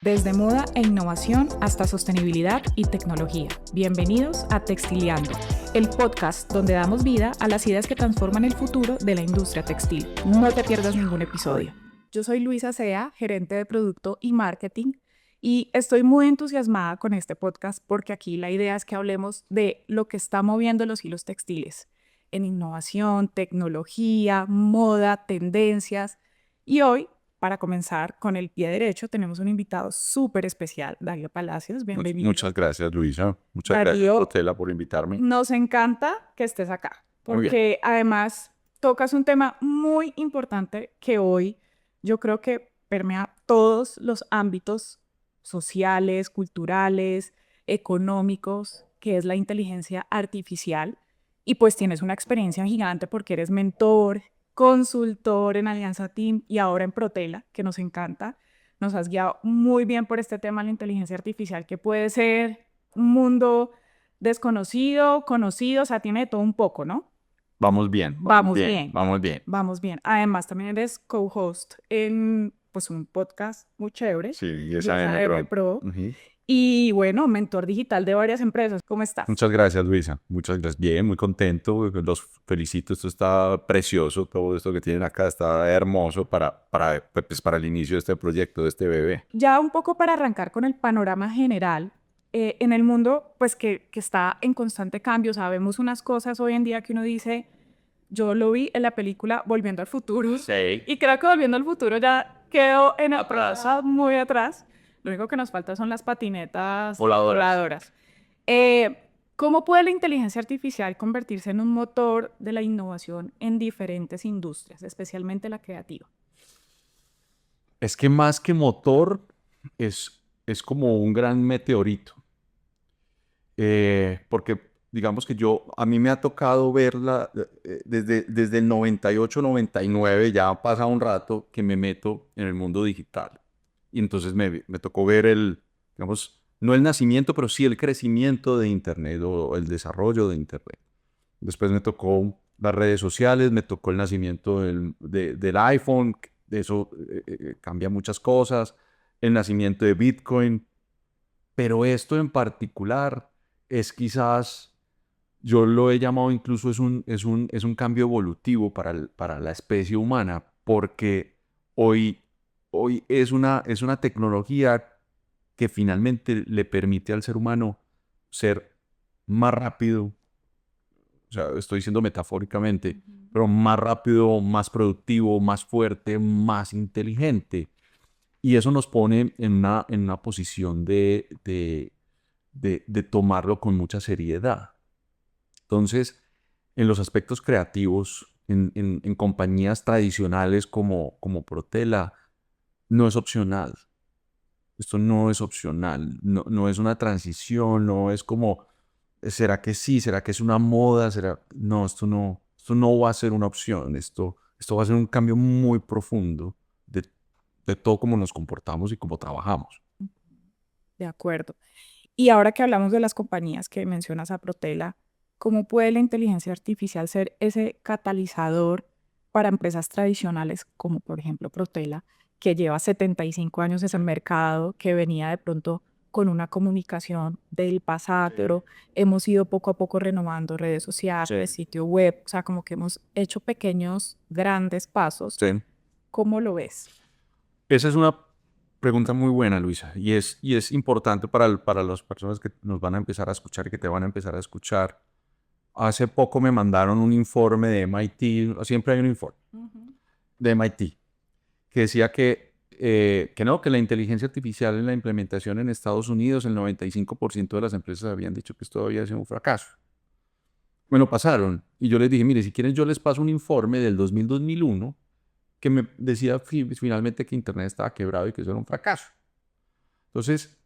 Desde moda e innovación hasta sostenibilidad y tecnología. Bienvenidos a Textiliando, el podcast donde damos vida a las ideas que transforman el futuro de la industria textil. No te pierdas ningún episodio. Yo soy Luisa Sea, gerente de producto y marketing, y estoy muy entusiasmada con este podcast porque aquí la idea es que hablemos de lo que está moviendo los hilos textiles en innovación, tecnología, moda, tendencias. Y hoy, para comenzar con el pie derecho, tenemos un invitado súper especial, Darío Palacios. Bienvenido. Muchas gracias, Luisa. Muchas Darío, gracias, Rotela, por invitarme. nos encanta que estés acá, Muy bien. porque además tocas un tema muy importante que hoy yo creo que permea todos los ámbitos sociales, culturales, económicos, que es la inteligencia artificial. Y pues tienes una experiencia gigante porque eres mentor, consultor en Alianza Team y ahora en Protela, que nos encanta. Nos has guiado muy bien por este tema de la inteligencia artificial, que puede ser un mundo desconocido, conocido, o sea, tiene de todo un poco, ¿no? Vamos bien. Vamos bien. Vamos bien. Vamos bien. Además, también eres co-host en pues, un podcast muy chévere. Sí, y esa esa M Pro. Ujú. Y bueno, mentor digital de varias empresas. ¿Cómo estás? Muchas gracias, Luisa. Muchas gracias. Bien, muy contento. Los felicito. Esto está precioso. Todo esto que tienen acá está hermoso para el inicio de este proyecto, de este bebé. Ya un poco para arrancar con el panorama general, en el mundo pues que está en constante cambio, sabemos unas cosas hoy en día que uno dice, yo lo vi en la película Volviendo al Futuro, Sí. y creo que Volviendo al Futuro ya quedó en atrás, muy atrás. Lo único que nos falta son las patinetas voladoras. ¿Cómo puede la inteligencia artificial convertirse en un motor de la innovación en diferentes industrias, especialmente la creativa? Es que más que motor, es como un gran meteorito. Porque digamos que a mí me ha tocado verla desde el 98, 99, ya ha pasado un rato que me meto en el mundo digital. Y entonces me tocó ver digamos, no el nacimiento, pero sí el crecimiento de Internet o el desarrollo de Internet. Después me tocó las redes sociales, me tocó el nacimiento del iPhone, de eso cambia muchas cosas, el nacimiento de Bitcoin, pero esto en particular es quizás, yo lo he llamado incluso es un cambio evolutivo para la especie humana, porque hoy es una tecnología que finalmente le permite al ser humano ser más rápido, o sea, estoy diciendo metafóricamente, pero más rápido, más productivo, más fuerte, más inteligente. Y eso nos pone en una posición de tomarlo con mucha seriedad. Entonces, en los aspectos creativos, en compañías tradicionales como Protela, no es opcional. Esto no es opcional, no es una transición, no es como, ¿será que sí? ¿Será que es una moda? No, esto no va a ser una opción. Esto va a ser un cambio muy profundo de todo cómo nos comportamos y cómo trabajamos. De acuerdo. Y ahora que hablamos de las compañías que mencionas a Protela, ¿cómo puede la inteligencia artificial ser ese catalizador para empresas tradicionales como por ejemplo Protela, que lleva 75 años en ese mercado, que venía de pronto con una comunicación del pasado, pero hemos ido poco a poco renovando redes sociales, sitio web, o sea, como que hemos hecho pequeños, grandes pasos? Sí. ¿Cómo lo ves? Esa es una pregunta muy buena, Luisa, y es importante para las personas que nos van a empezar a escuchar y que te van a empezar a escuchar. Hace poco me mandaron un informe de MIT, siempre hay un informe de MIT, que decía que la inteligencia artificial en la implementación en Estados Unidos, el 95% de las empresas habían dicho que esto había sido un fracaso. Me lo pasaron y yo les dije, mire, si quieren yo les paso un informe del 2000-2001 que me decía finalmente que Internet estaba quebrado y que eso era un fracaso. Entonces,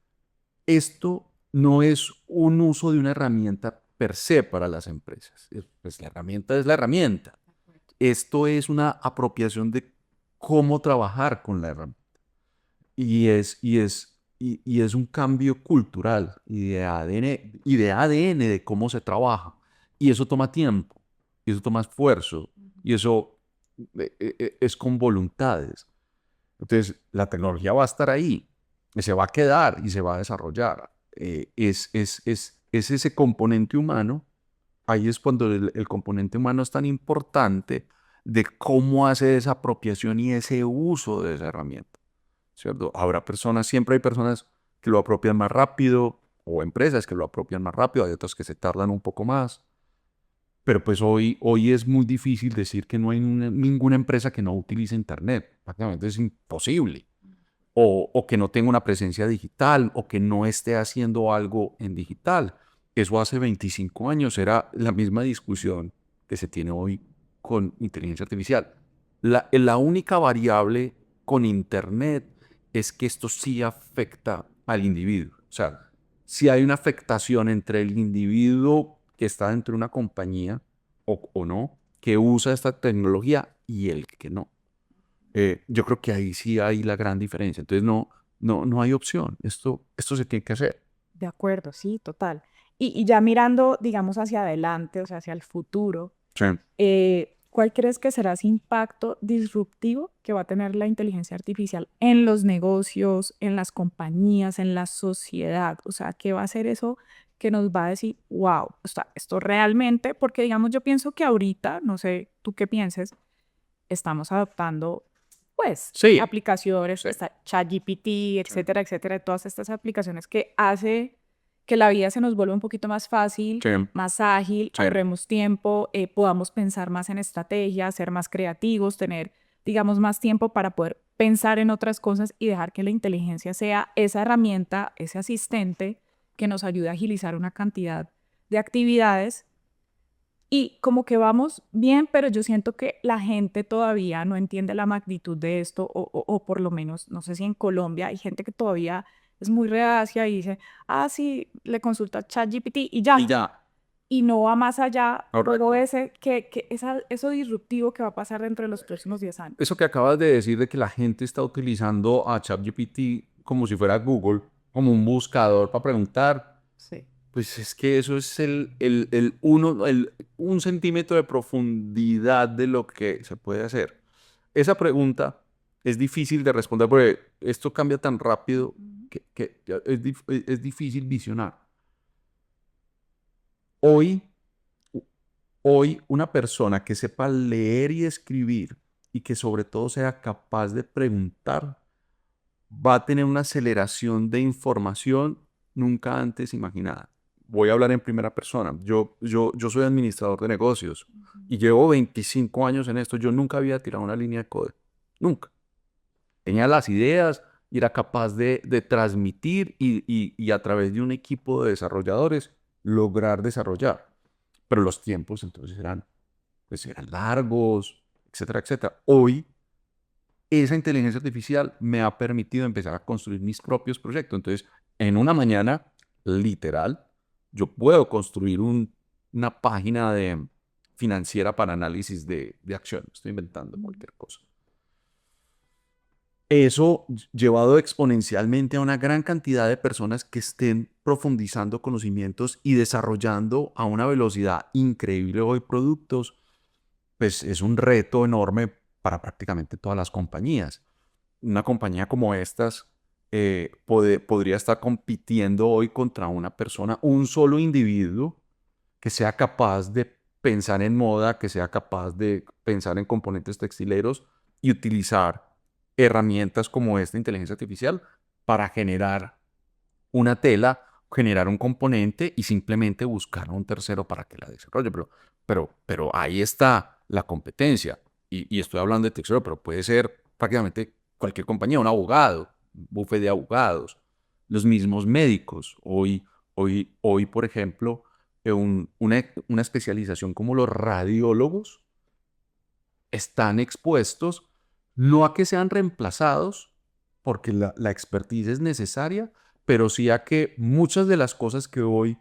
esto no es un uso de una herramienta per se para las empresas. Pues la herramienta es la herramienta. Esto es una apropiación de cómo trabajar con la herramienta. Y es un cambio cultural y de ADN de cómo se trabaja. Y eso toma tiempo, y eso toma esfuerzo, y eso es con voluntades. Entonces, la tecnología va a estar ahí. se va a quedar y se va a desarrollar. Es ese componente humano. Ahí es cuando el componente humano es tan importante de cómo hace esa apropiación y ese uso de esa herramienta, ¿cierto? Habrá personas, siempre hay personas que lo apropian más rápido, o empresas que lo apropian más rápido, hay otras que se tardan un poco más, pero pues hoy es muy difícil decir que no hay ninguna empresa que no utilice Internet, prácticamente es imposible, o que no tenga una presencia digital, o que no esté haciendo algo en digital. Eso hace 25 años era la misma discusión que se tiene hoy con inteligencia artificial. La única variable con Internet es que esto sí afecta al individuo. O sea, si hay una afectación entre el individuo que está dentro de una compañía o no, que usa esta tecnología y el que no. Yo creo que ahí sí hay la gran diferencia. Entonces no hay opción. Esto se tiene que hacer. De acuerdo, sí, total. Y ya mirando, digamos, hacia adelante, o sea, hacia el futuro, Sí. ¿cuál crees que será ese impacto disruptivo que va a tener la inteligencia artificial en los negocios, en las compañías, en la sociedad? O sea, ¿qué va a ser eso que nos va a decir, wow, o sea, esto realmente, porque digamos, yo pienso que ahorita, no sé, tú qué pienses, estamos adoptando, pues, Sí. aplicaciones, Sí. está ChatGPT, Sí. etcétera, etcétera, todas estas aplicaciones que hace que la vida se nos vuelva un poquito más fácil, Sí. más ágil, Sí. ahorremos tiempo, podamos pensar más en estrategia, ser más creativos, tener, digamos, más tiempo para poder pensar en otras cosas y dejar que la inteligencia sea esa herramienta, ese asistente que nos ayude a agilizar una cantidad de actividades. Y como que vamos bien, pero yo siento que la gente todavía no entiende la magnitud de esto, o por lo menos, no sé si en Colombia hay gente que todavía es muy reacia y dice, ah, sí, le consulta a ChatGPT y Y ya, ya. y no va más allá. Luego Correcto. eso disruptivo que va a pasar dentro de los próximos 10 años. Eso que acabas de decir de que la gente está utilizando a ChatGPT como si fuera Google, como un buscador para preguntar, Sí. pues es que eso es un centímetro de profundidad de lo que se puede hacer. Esa pregunta es difícil de responder porque esto cambia tan rápido Ujú. que es difícil visionar. Hoy, hoy, una persona que sepa leer y escribir y que sobre todo sea capaz de preguntar, va a tener una aceleración de información nunca antes imaginada. Voy a hablar en primera persona. Yo soy administrador de negocios y llevo 25 años en esto. Yo nunca había tirado una línea de código. Nunca. Tenía las ideas y era capaz de transmitir y a través de un equipo de desarrolladores lograr desarrollar. Pero los tiempos entonces eran largos, etcétera, etcétera. Hoy esa inteligencia artificial me ha permitido empezar a construir mis propios proyectos. Entonces, en una mañana, literal, yo puedo construir una página financiera para análisis de acción. Estoy inventando cualquier cosa. Eso llevado exponencialmente a una gran cantidad de personas que estén profundizando conocimientos y desarrollando a una velocidad increíble hoy productos, pues es un reto enorme para prácticamente todas las compañías. Una compañía como estas podría estar compitiendo hoy contra una persona, un solo individuo que sea capaz de pensar en moda, que sea capaz de pensar en componentes textileros y utilizar herramientas como esta inteligencia artificial para generar una tela, generar un componente y simplemente buscar a un tercero para que la desarrolle. Pero ahí está la competencia. Y estoy hablando de textilero, pero puede ser prácticamente cualquier compañía, un abogado, un bufete de abogados, los mismos médicos. Hoy por ejemplo, una especialización como los radiólogos están expuestos no a que sean reemplazados, porque la expertise es necesaria, pero sí a que muchas de las cosas que hoy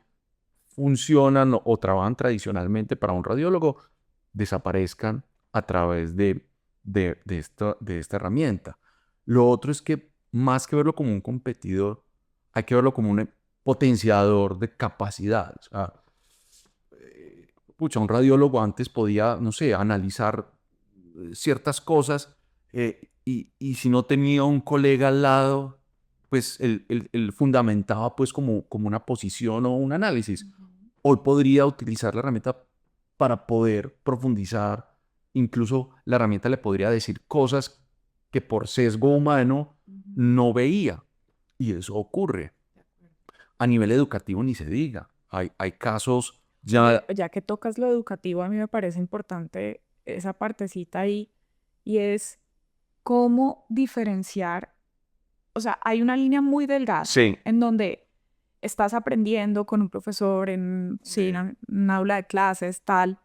funcionan o trabajan tradicionalmente para un radiólogo desaparezcan a través de esta herramienta. Lo otro es que más que verlo como un competidor, hay que verlo como un potenciador de capacidades. O sea, pucha, un radiólogo antes podía, no sé, analizar ciertas cosas y si no tenía un colega al lado, pues él fundamentaba pues como una posición o un análisis. Hoy podría utilizar la herramienta para poder profundizar. Incluso la herramienta le podría decir cosas que por sesgo humano no veía. Y eso ocurre. A nivel educativo ni se diga. Hay casos ya... Ya que tocas lo educativo, a mí me parece importante esa partecita ahí, y es cómo diferenciar, o sea, hay una línea muy delgada Sí. en donde estás aprendiendo con un profesor en sí, una aula de clases, tal,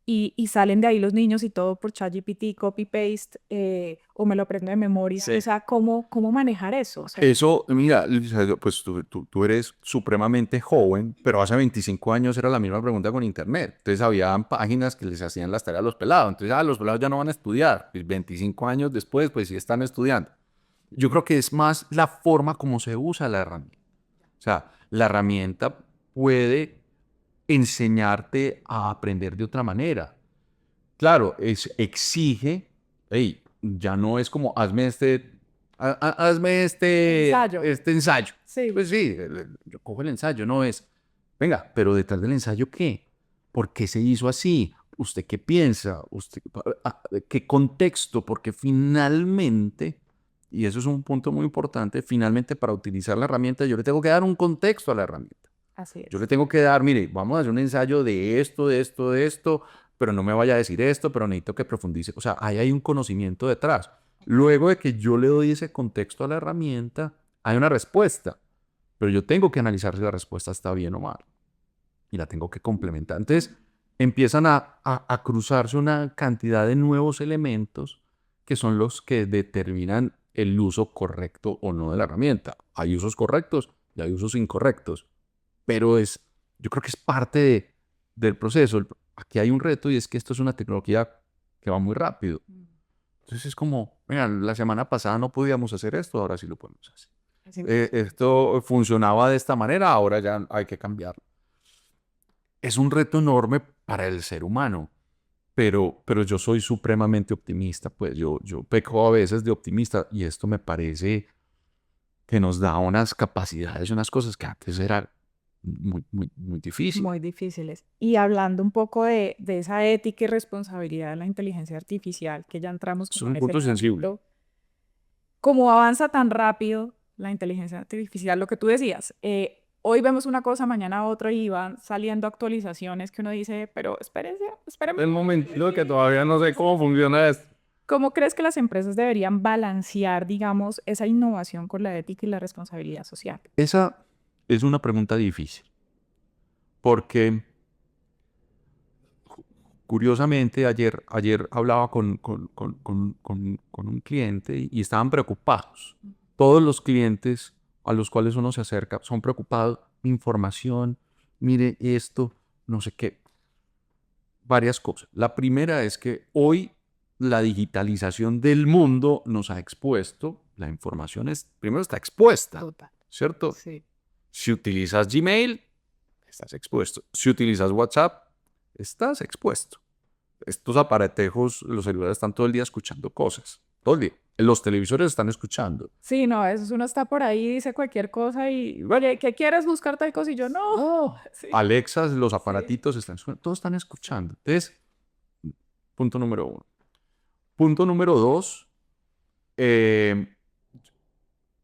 y salen de ahí los niños y todo por ChatGPT, copy-paste, o me lo aprendo de memoria. Sí. O sea, ¿cómo manejar eso? O sea, Eso, mira, Luisa, pues tú eres supremamente joven, pero hace 25 años era la misma pregunta con Internet. Entonces, había páginas que les hacían las tareas a los pelados. Entonces, los pelados ya no van a estudiar. Pues 25 años después, pues sí están estudiando. Yo creo que es más la forma como se usa la herramienta. O sea, la herramienta puede enseñarte a aprender de otra manera. Claro, exige, hey, ya no es como hazme ensayo. este ensayo. Sí. Pues sí, yo cojo el ensayo, no es, venga, pero detrás del ensayo, ¿qué? ¿Por qué se hizo así? ¿Usted qué piensa? ¿Qué contexto? Porque finalmente, y eso es un punto muy importante, finalmente para utilizar la herramienta yo le tengo que dar un contexto a la herramienta. Así es. Yo le tengo que dar, mire, vamos a hacer un ensayo de esto, de esto, de esto, pero no me vaya a decir esto, pero necesito que profundice. O sea, ahí hay un conocimiento detrás. Luego de que yo le doy ese contexto a la herramienta, hay una respuesta, pero yo tengo que analizar si la respuesta está bien o mal y la tengo que complementar. Entonces, empiezan a cruzarse una cantidad de nuevos elementos que son los que determinan el uso correcto o no de la herramienta. Hay usos correctos y hay usos incorrectos, pero yo creo que es parte del proceso. Aquí hay un reto y es que esto es una tecnología que va muy rápido. Entonces es como, mira, la semana pasada no podíamos hacer esto, ahora sí lo podemos hacer. Esto funcionaba de esta manera, ahora ya hay que cambiarlo. Es un reto enorme para el ser humano, pero yo soy supremamente optimista, pues yo peco a veces de optimista y esto me parece que nos da unas capacidades y unas cosas que antes era muy, muy, muy difícil. Muy difíciles. Y hablando un poco de esa ética y responsabilidad de la inteligencia artificial, que ya entramos Es como un en ese punto sensible. ámbito, como avanza tan rápido la inteligencia artificial, lo que tú decías, hoy vemos una cosa, mañana otra, y van saliendo actualizaciones que uno dice, pero espérense, espérenme. El momentito que todavía no sé cómo funciona esto. ¿Cómo crees que las empresas deberían balancear, digamos, esa innovación con la ética y la responsabilidad social? Esa es una pregunta difícil, porque curiosamente ayer hablaba con un cliente y estaban preocupados. Todos los clientes a los cuales uno se acerca son preocupados. Información, mire esto, no sé qué, varias cosas. La primera es que hoy la digitalización del mundo nos ha expuesto, la información primero está expuesta, Total. ¿cierto? Sí. Si utilizas Gmail, estás expuesto. Si utilizas WhatsApp, estás expuesto. Estos aparatejos, los celulares están todo el día escuchando cosas. Todo el día. Los televisores están escuchando. Sí, no, eso uno está por ahí, dice cualquier cosa y, oye, ¿qué quieres buscar tal cosa? Y yo, no. Sí. Alexa, los aparatitos, todos están escuchando. Entonces, punto número uno. Punto número dos,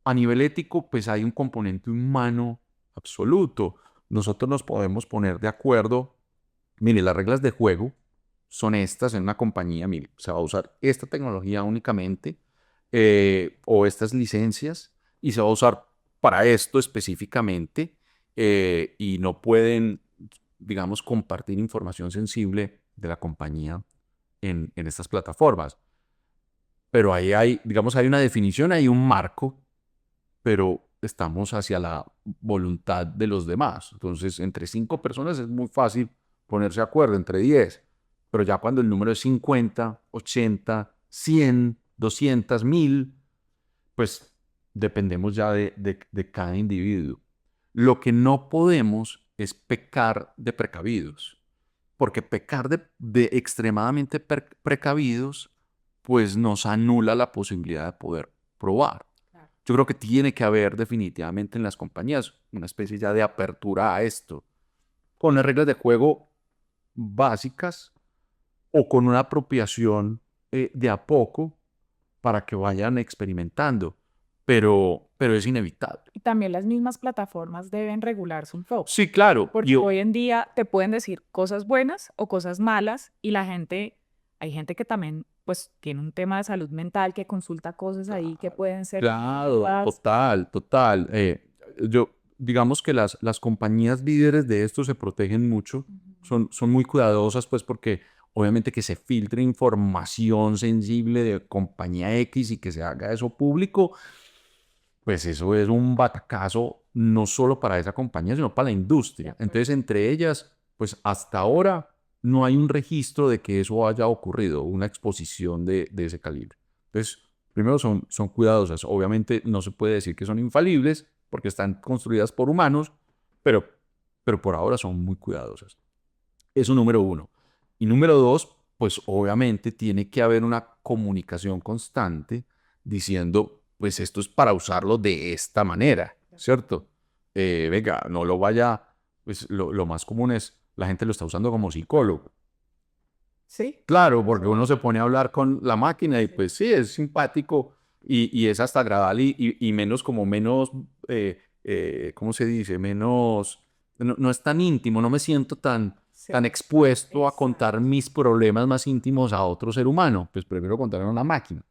a nivel ético, pues hay un componente humano absoluto. Nosotros nos podemos poner de acuerdo. Mire, las reglas de juego son estas en una compañía. Mire, se va a usar esta tecnología únicamente o estas licencias y se va a usar para esto específicamente y no pueden, digamos, compartir información sensible de la compañía en estas plataformas. Pero ahí hay, digamos, hay una definición, hay un marco, pero estamos hacia la voluntad de los demás. Entonces, entre 5 personas es muy fácil ponerse de acuerdo, entre 10, pero ya cuando el número es 50, 80, 100, 200, 1000, pues dependemos ya de cada individuo. Lo que no podemos es pecar de precavidos, porque pecar de extremadamente precavidos, pues nos anula la posibilidad de poder probar. yo creo que tiene que haber definitivamente en las compañías una especie ya de apertura a esto, con las reglas de juego básicas o con una apropiación de a poco para que vayan experimentando, pero es inevitable. Y también las mismas plataformas deben regularse un poco, Sí, claro. porque hoy en día te pueden decir cosas buenas o cosas malas y hay gente que también pues tiene un tema de salud mental que consulta cosas ahí que pueden ser Claro, nuevas. total. Digamos que las compañías líderes de esto se protegen mucho, son muy cuidadosas, pues porque obviamente que se filtre información sensible de compañía X y que se haga eso público, pues eso es un batacazo no solo para esa compañía, sino para la industria. Entonces, entre ellas, pues hasta ahora no hay un registro de que eso haya ocurrido, una exposición de ese calibre. Entonces, primero son cuidadosas. Obviamente no se puede decir que son infalibles porque están construidas por humanos, pero, pero por ahora son muy cuidadosas. Eso número uno. Y número dos, pues obviamente tiene que haber una comunicación constante diciendo, pues esto es para usarlo de esta manera, ¿cierto? Venga, no lo vaya, pues lo más común es, la gente lo está usando como psicólogo. Sí. Claro, porque uno se pone a hablar con la máquina y pues sí, es simpático y es hasta agradable y menos como menos, ¿cómo se dice? Menos, no es tan íntimo, no me siento tan expuesto a contar mis problemas más íntimos a otro ser humano, pues prefiero contar a una máquina.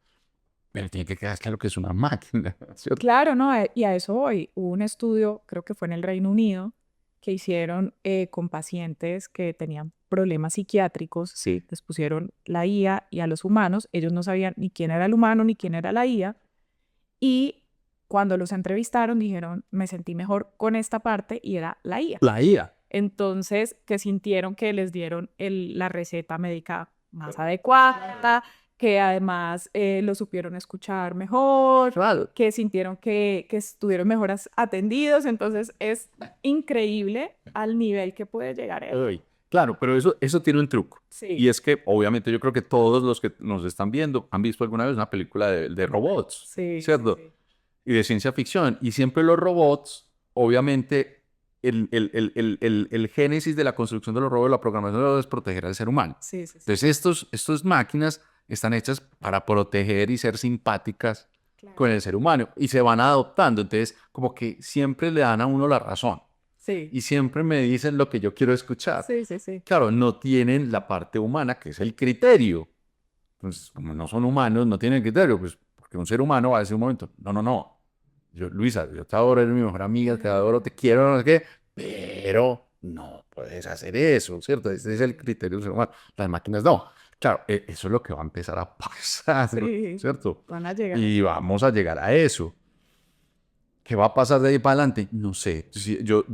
Pero tiene que quedar claro que es una máquina, ¿cierto? Claro, no, y a eso voy. Hubo un estudio, creo que fue en el Reino Unido, que hicieron con pacientes que tenían problemas psiquiátricos, Sí. les pusieron la IA y a los humanos, ellos no sabían ni quién era el humano ni quién era la IA, y cuando los entrevistaron dijeron, me sentí mejor con esta parte y era la IA. La IA. Entonces, que sintieron que les dieron la receta médica más adecuada, que además lo supieron escuchar mejor, Claro. que sintieron que estuvieron mejor atendidos. Entonces, es increíble al nivel que puede llegar él. Uy, claro, pero eso tiene un truco. Sí. Y es que, obviamente, yo creo que todos los que nos están viendo han visto alguna vez una película de robots, Sí, ¿cierto? sí, sí. Y de ciencia ficción. Y siempre los robots, obviamente, el génesis de la construcción de los robots, la programación de los robots es proteger al ser humano. Sí, sí, sí. Entonces, estas máquinas están hechas para proteger y ser simpáticas Claro. con el ser humano. Y se van adoptando. Entonces, como que siempre le dan a uno la razón. Sí. Y siempre me dicen lo que yo quiero escuchar. Sí, sí, sí. Claro, no tienen la parte humana, que es el criterio. Pues, como no son humanos, no tienen criterio. Pues, porque un ser humano va a decir un momento, no. Luisa, yo te adoro, eres mi mejor amiga, te adoro, te quiero, no sé qué, pero no puedes hacer eso, ¿cierto? Ese es el criterio del ser humano. Las máquinas no. Claro, eso es lo que va a empezar a pasar, Sí. ¿cierto? Van a llegar. Y vamos a llegar a eso. ¿Qué va a pasar de ahí para adelante? No sé. Sí, yo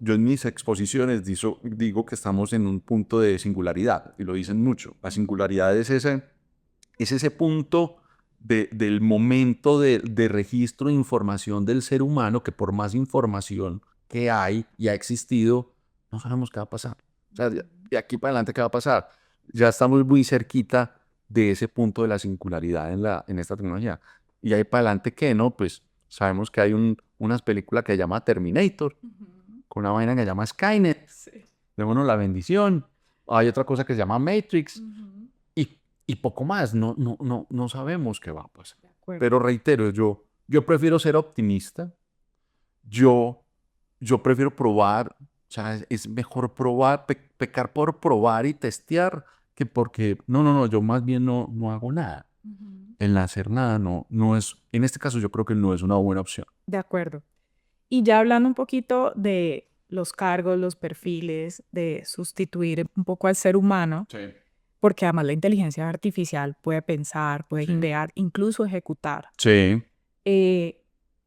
en mis exposiciones digo que estamos en un punto de singularidad, y lo dicen mucho. La singularidad es ese punto del momento de registro de información del ser humano, que por más información que hay y ha existido, no sabemos qué va a pasar. O sea, de aquí para adelante, ¿qué va a pasar? Ya estamos muy cerquita de ese punto de la singularidad en esta tecnología. Y ahí para adelante, ¿qué? No, pues sabemos que hay unas películas que se llama Terminator, con una vaina que se llama Skynet. Sí. Démonos la bendición. Hay otra cosa que se llama Matrix. Y poco más. No sabemos qué va a pasar. Pero reitero, yo prefiero ser optimista. Yo prefiero probar. O sea, es mejor probar, pecar por probar y testear que porque, no, yo más bien no hago nada. El hacer nada no es, en este caso yo creo que no es una buena opción. De acuerdo. Y ya hablando un poquito de los cargos, los perfiles, de sustituir un poco al ser humano, Sí. porque además la inteligencia artificial puede pensar, puede idear, incluso ejecutar. Sí.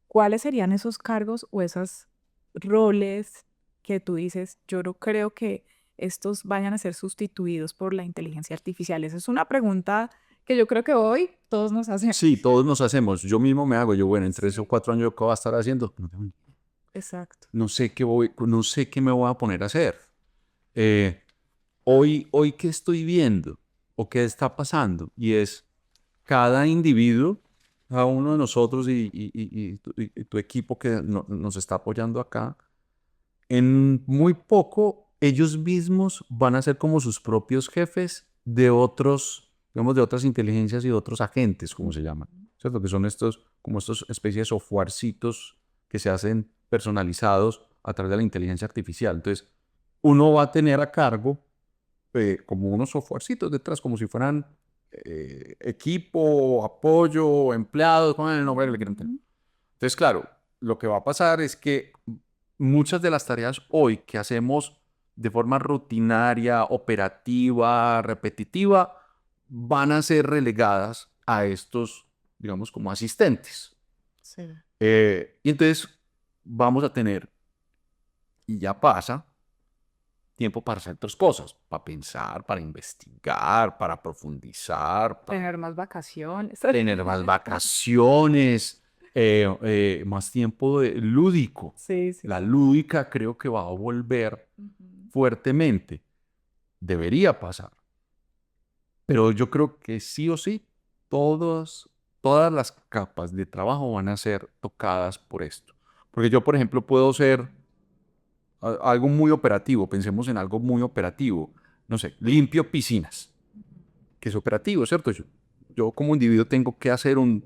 ¿Cuáles serían esos cargos o esos roles que tú dices, yo no creo que estos vayan a ser sustituidos por la inteligencia artificial? Esa es una pregunta que yo creo que hoy todos nos hacemos. Sí, todos nos hacemos. Yo mismo me hago. Bueno, en 3 o 4 años, ¿qué voy a estar haciendo? No tengo ni idea. Exacto. No sé qué me voy a poner a hacer. Hoy ¿qué estoy viendo? ¿O qué está pasando? Y es cada individuo a uno de nosotros y tu equipo que nos está apoyando acá, en muy poco ellos mismos van a ser como sus propios jefes de otros, digamos, de otras inteligencias y de otros agentes, como se llaman, ¿cierto? Que son estos, como estos especies de softwarecitos que se hacen personalizados a través de la inteligencia artificial. Entonces, uno va a tener a cargo como unos softwarecitos detrás, como si fueran equipo, apoyo, empleados, pongan el nombre que le quieran tener. Entonces, claro, lo que va a pasar es que muchas de las tareas hoy que hacemos de forma rutinaria, operativa, repetitiva, van a ser relegadas a estos, digamos, como asistentes. Sí. Y entonces vamos a tener, y ya pasa, tiempo para hacer otras cosas, para pensar, para investigar, para profundizar, para Tener más vacaciones. tener más vacaciones, más tiempo lúdico. Sí, sí. La lúdica creo que va a volver Ujú. fuertemente. Debería pasar. Pero yo creo que sí o sí, todas las capas de trabajo van a ser tocadas por esto. Porque yo, por ejemplo, puedo ser algo muy operativo. Pensemos en algo muy operativo. No sé, limpio piscinas, que es operativo, ¿cierto? Yo como individuo tengo que hacer O un,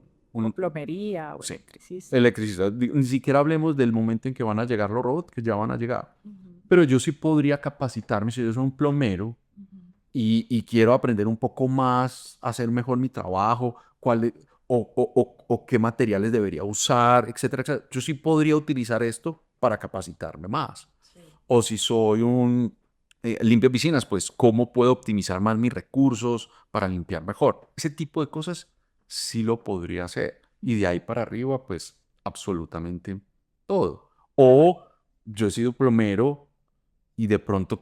plomería o sí, electricista. electricidad. Ni siquiera hablemos del momento en que van a llegar los robots, que ya van a llegar. Ujú, Pero yo sí podría capacitarme si yo soy un plomero ujú. y quiero aprender un poco más, hacer mejor mi trabajo, o qué materiales debería usar, etcétera, etcétera. Yo sí podría utilizar esto para capacitarme más. Sí. O si soy un limpio piscinas, pues cómo puedo optimizar más mis recursos para limpiar mejor. Ese tipo de cosas sí lo podría hacer. Y de ahí para arriba, pues absolutamente todo. O yo he sido plomero y de pronto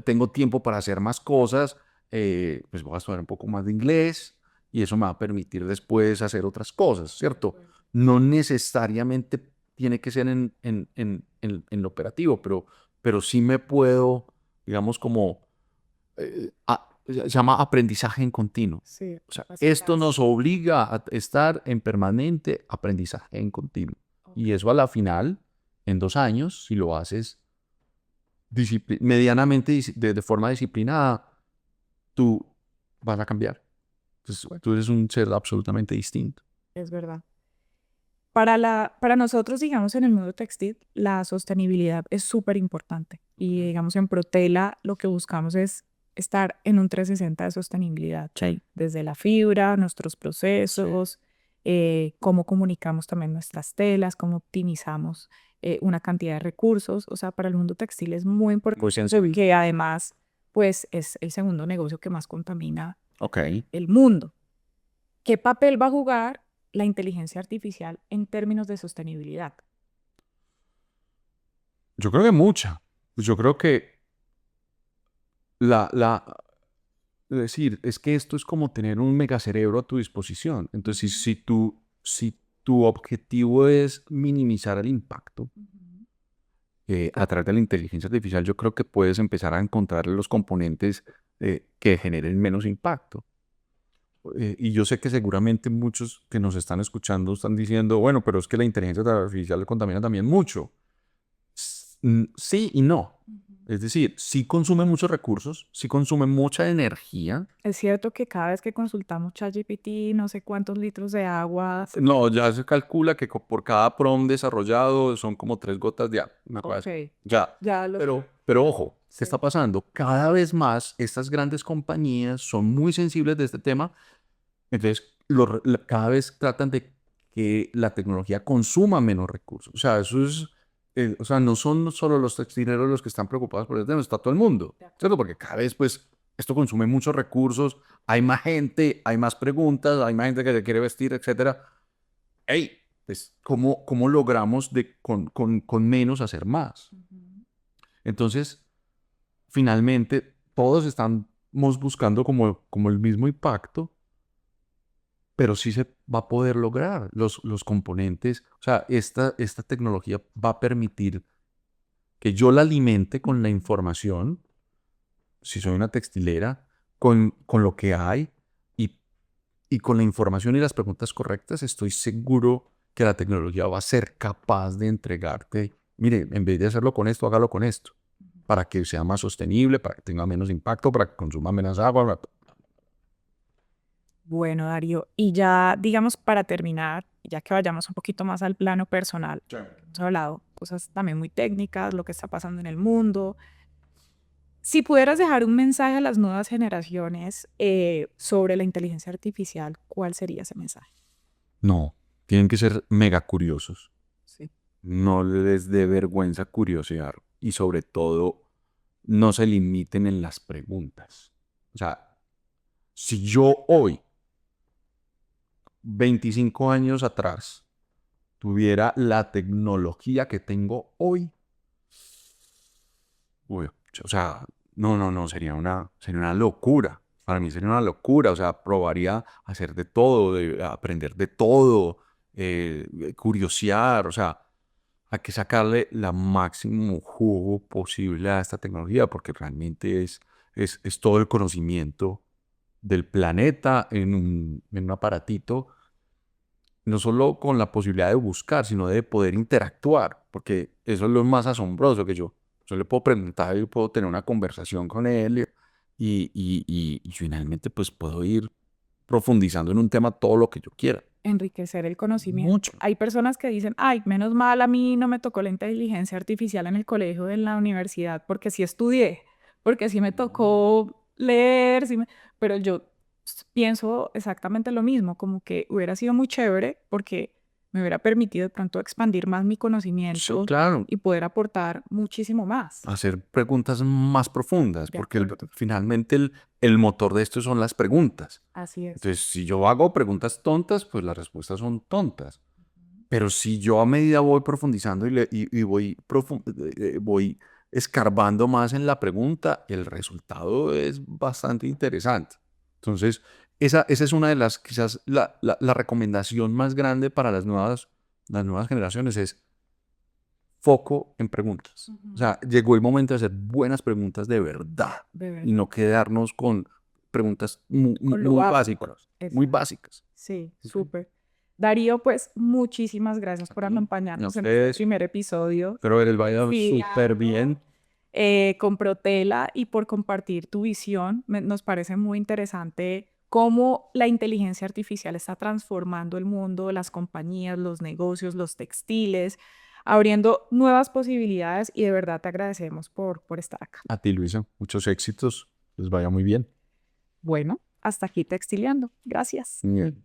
tengo tiempo para hacer más cosas, pues voy a estudiar un poco más de inglés y eso me va a permitir después hacer otras cosas, ¿cierto? No necesariamente tiene que ser en lo operativo, pero sí me puedo, digamos, como, se llama aprendizaje en continuo. Sí, O sea, esto capacitarse. nos obliga a estar en permanente aprendizaje en continuo. Y eso a la final, en 2 años, si lo haces medianamente, de forma disciplinada, tú vas a cambiar. Entonces, tú eres un ser absolutamente distinto. Es verdad. Para nosotros, digamos, en el mundo textil, la sostenibilidad es súper importante. Y, digamos, en Protela lo que buscamos es estar en un 360 de sostenibilidad. Sí. Desde la fibra, nuestros procesos, cómo comunicamos también nuestras telas, cómo optimizamos una cantidad de recursos. O sea, para el mundo textil es muy importante Muy sensible. que además, pues, es el segundo negocio que más contamina Ok. el mundo. ¿Qué papel va a jugar la inteligencia artificial en términos de sostenibilidad? Yo creo que mucha. Yo creo que la, la, es decir, es que esto es como tener un megacerebro a tu disposición. Entonces, si tu objetivo es minimizar el impacto a través de la inteligencia artificial, yo creo que puedes empezar a encontrar los componentes que generen menos impacto. Y yo sé que seguramente muchos que nos están escuchando están diciendo, bueno, pero es que la inteligencia artificial contamina también mucho. Sí y no. Es decir, sí consume muchos recursos, sí consume mucha energía. Es cierto que cada vez que consultamos ChatGPT, no sé cuántos litros de agua. No, ya se calcula que por cada prompt desarrollado son como 3 gotas de agua, una cosa así. Ok, Ya. ya lo. Pero ojo, ¿qué Sí. está pasando? Cada vez más estas grandes compañías son muy sensibles de este tema. Entonces, cada vez tratan de que la tecnología consuma menos recursos. O sea, o sea, no son solo los textileros los que están preocupados por el tema, está todo el mundo, ¿cierto? Porque cada vez, pues, esto consume muchos recursos, hay más gente, hay más preguntas, hay más gente que se quiere vestir, etcétera. Hey, pues, ¿cómo logramos con menos hacer más? Ujú. Entonces, finalmente, todos estamos buscando como el mismo impacto, pero sí se va a poder lograr los componentes. O sea, esta tecnología va a permitir que yo la alimente con la información, si soy una textilera, con lo que hay, y y con la información y las preguntas correctas, estoy seguro que la tecnología va a ser capaz de entregarte, mire, en vez de hacerlo con esto, hágalo con esto, para que sea más sostenible, para que tenga menos impacto, para que consuma menos agua. Bueno, Darío, y ya digamos para terminar, ya que vayamos un poquito más al plano personal, hemos hablado cosas también muy técnicas, lo que está pasando en el mundo. Si pudieras dejar un mensaje a las nuevas generaciones sobre la inteligencia artificial, ¿cuál sería ese mensaje? No, tienen que ser mega curiosos. Sí. No les dé vergüenza curiosear y sobre todo no se limiten en las preguntas. O sea, si yo hoy, 25 años atrás, tuviera la tecnología que tengo hoy, uy, o sea, no, sería una locura. Para mí sería una locura, o sea, probaría hacer de todo, aprender de todo, curiosear, o sea, hay que sacarle la máximo jugo posible a esta tecnología porque realmente es todo el conocimiento del planeta en un aparatito, no solo con la posibilidad de buscar, sino de poder interactuar, porque eso es lo más asombroso que yo le puedo preguntar y puedo tener una conversación con él y finalmente pues puedo ir profundizando en un tema todo lo que yo quiera. Enriquecer el conocimiento. Mucho. Hay personas que dicen, ay, menos mal a mí no me tocó la inteligencia artificial en el colegio, en la universidad, porque sí estudié, porque sí me tocó leer, pero yo pienso exactamente lo mismo, como que hubiera sido muy chévere porque me hubiera permitido de pronto expandir más mi Sí, conocimiento claro, y poder aportar muchísimo más. hacer preguntas más profundas, De porque acuerdo. finalmente el motor de esto son las preguntas. Así es. Entonces, si yo hago preguntas tontas, pues las respuestas son tontas. Pero si yo a medida voy profundizando y voy escarbando más en la pregunta, el resultado es bastante interesante. Entonces, esa es una de las, quizás la recomendación más grande para las nuevas generaciones es foco en preguntas. O Ujú. sea, llegó el momento de hacer buenas preguntas de verdad De y verdad. no quedarnos con preguntas Con lo muy básico. básicas, muy Exacto. básicas. Sí, Ok. súper. Darío, pues muchísimas gracias A por ti, a acompañarnos en este ustedes. primer episodio. Espero ver el baile Sí, súper bien. con Protela y por compartir tu visión. Nos parece muy interesante cómo la inteligencia artificial está transformando el mundo, las compañías, los negocios, los textiles, abriendo nuevas posibilidades y de verdad te agradecemos por estar acá. A ti, Luisa, muchos éxitos. Les vaya muy bien. Bueno, hasta aquí Textileando. Gracias. Bien.